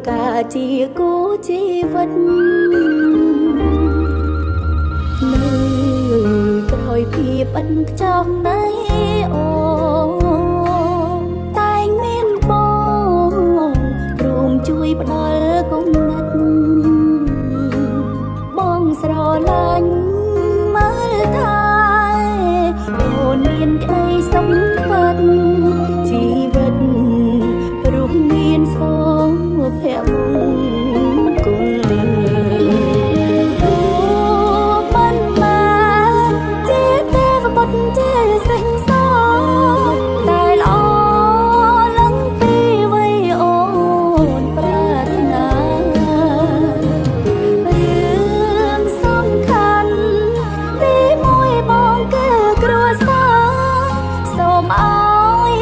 ការជាគូជីវិតនៅក្រោយភាពឥតខ្ចោះនៃអូតែងមានបងរួមជួយផ្ដល់គំនិតបងស្រឡាញ់មើលថាអូនមានក្តីសុខពិតជីវិតរូបមានសុភមង្គលមិនបានជាទេវបុត្រជាសេះសតែល្អឡើងពីវ័យអូនប្រាថ្នារឿងសំខាន់ទីមួយបងគឺគ្រួសារសូមឲ្យ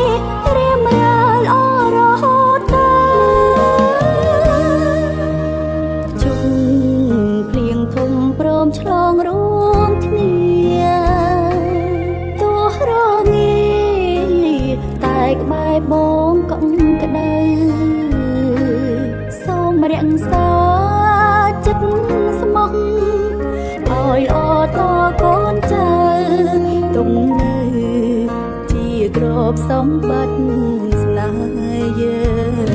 រៀបរៀងល្អរហូតជុំភ្លៀងធំព្រមឆ្លងរួមគ្នាទោះរងាតែក្បែរបងកុំក្ដៅសូមរក្សាចិត្តស្មោះឲ្យល្អតកូនចៅទុំនៅជាទ្រព្យសម្បត្តិស្នេហ៍យើង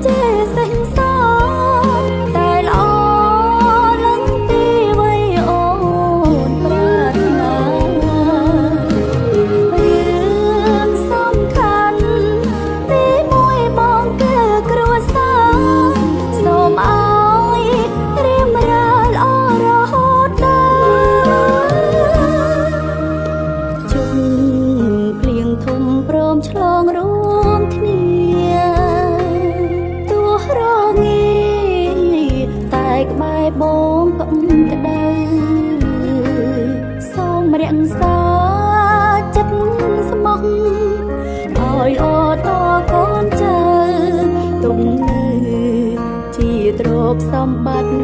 ជាសេះសតែល្អឡើងពីវ័យអូនប្រាថ្នារឿងសំខាន់ទីមួយបងគឺគ្រួសារសូមឲ្យរៀបរៀងល្អរហូតជុំភ្លៀងធំព្រមឆ្លងរួមគ្នាក្បែរបងកុំក្ដៅសូមរក្សាចិត្តស្មោះឲ្យល្អតកូនចៅទុំនៅជាទ្រព្យសម្បត្តិ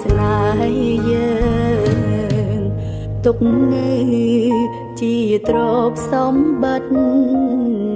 ស្នេហ៍យើងទុកនៅជាទ្រព្យសម្បត្តិ